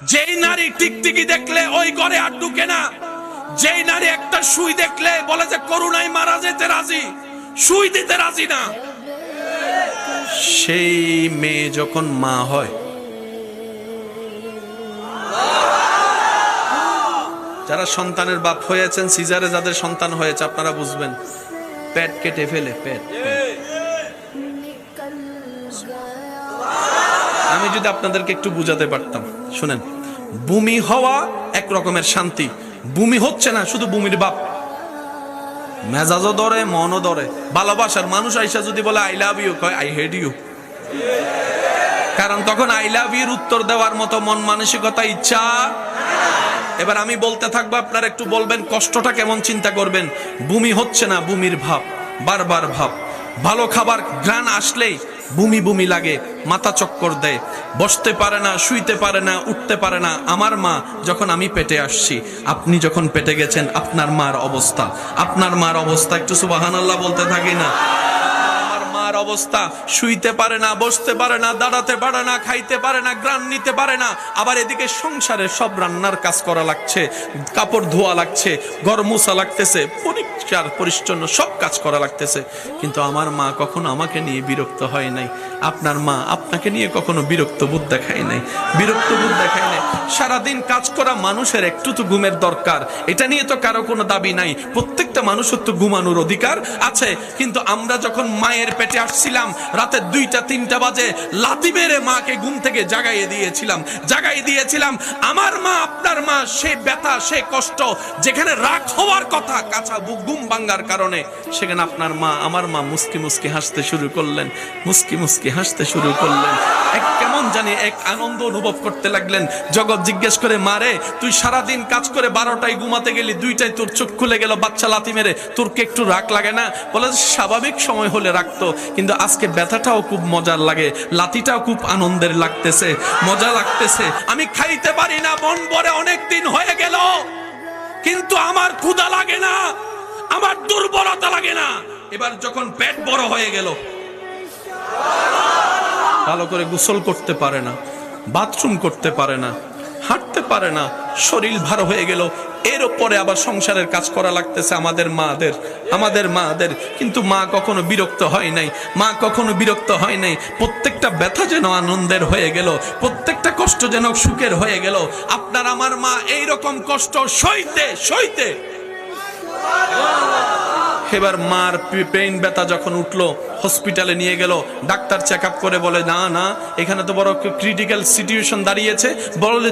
যেই নারী টিকটিকি দেখলে ওই ঘরে আর ঢুকে না, যেই নারী একটা সুই দেখলে বলে যে করুণায় মারা যেতে রাজি, সুই দিতে রাজি না, সেই মেয়ে যখন মা হয়, যারা সন্তানের বাপ হয়েছেন, সিজারে যাদের সন্তান হয়েছে আপনারা বুঝবেন, পেট কেটে ফেলে পেট। আমি যদি আপনাদেরকে একটু বুঝাতে পারতাম, শুনেন, বমি হওয়া এক রকমের শান্তি, বমি হচ্ছে না শুধু বমির বাপ, মেজাজও ধরে মনও ধরে। ভালোবাসার মানুষ আইসা যদি বলে আই লাভ ইউ, কয় আই হেট ইউ, কারণ তখন আই লাভ ইউর উত্তর দেওয়ার মতো মন মানসিকতা ইচ্ছা। এবার আমি বলতে থাকবো, আপনারা একটু বলবেন কষ্টটা কেমন, চিন্তা করবেন। বমি হচ্ছে না, বমির ভাব, বারবার ভাব। ভালো খাবার ঘ্রাণ আসলেই বমি বমি লাগে, মাথা চক্কর দেয়, বসতে পারে না, শুইতে পারে না, উঠতে পারে না। আমার মা যখন আমি পেটে আসছি, আপনি যখন পেটে গেছেন, আপনার মার অবস্থা, আপনার মার অবস্থা একটু সুবহানাল্লাহ বলতে থাকি না। অবস্থা, শুইতে পারে না, বসতে পারে না, দাঁড়াতে পারে না, খাইতে পারে না, গ্রাণ নিতে পারে না। আবার এদিকে সংসারে সব রান্নার কাজ করা লাগছে, কাপড় ধোয়া লাগছে, ঘর মোছা লাগতেছে, পরিষ্কার পরিচ্ছন্ন সব কাজ করা লাগতেছে। কিন্তু আমার মা কখনো আমাকে নিয়ে বিরক্ত হয় নাই, আপনার মা আপনাকে নিয়ে কখনো বিরক্ত বোধ দেখায় নাই, বিরক্ত বোধ দেখায় নাই। সারাদিন কাজ করা মানুষের একটু তো ঘুমের দরকার, এটা নিয়ে তো কারো কোনো দাবি নাই। প্রত্যেকটা মানুষের তো ঘুমানোর অধিকার আছে। কিন্তু আমরা যখন মায়ের পেটে আসছিলাম, রাতে 2টা-3টা বাজে লাথি মেরে মাকে ঘুম থেকে জাগাইয়ে দিয়েছিলাম। আমার মা, আপনার মা, সে ব্যথা, সে কষ্ট, যেখানে রাগ হওয়ার কথা, কাঁচা ঘুম ভাঙ্গার কারণে, সেখানে আপনার মা, আমার মা মুস্কি মুস্কি হাসতে শুরু করলেন, মুস্কি মুস্কি হাসতে শুরু করলেন। এক কেমন জানি এক আনন্দ অনুভব করতে লাগলেন। জগৎ জিজ্ঞেস করে, মারে তুই সারাদিন কাজ করে 12টায় ঘুমাতে গেলি, 2টায় তোর চোখ খুলে গেল বাচ্চা লাথি মেরে, তোর কি একটু রাগ লাগে না? বলে স্বাভাবিক সময় হলে রাখতো, কিন্তু আজকে ব্যথাটাও খুব মজার লাগে, লাথিটাও খুব আনন্দের লাগতেছে, মজা লাগতেছে। আমি খাইতে পারি না, মন ভরে অনেক দিন হয়ে গেল, কিন্তু আমার ক্ষুধা লাগে না, আমার দুর্বলতা লাগে না। এবার যখন পেট বড় হয়ে গেল, ভালো করে গোসল করতে পারে না, বাথরুম করতে পারে না, হাঁটতে পারে না, শরীর ভার হয়ে গেল। এর উপরে আবার সংসারের কাজ করা লাগতেছে আমাদের মাদের। কিন্তু মা কখনো বিরক্ত হয় নাই, মা কখনো বিরক্ত হয় নাই। প্রত্যেকটা ব্যথা যেন আনন্দের হয়ে গেল, প্রত্যেকটা কষ্ট যেন সুখের হয়ে গেল। আপনার আমার মা এইরকম কষ্ট সইতে সইতে, এবার মার পেইন ব্যথা যখন উঠলো, হসপিটালে নিয়ে গেল, ডাক্তার চেক আপ করে বলে, না না, এখানে তো বড় ক্রিটিক্যাল সিচুয়েশন দাঁড়িয়েছে। বলে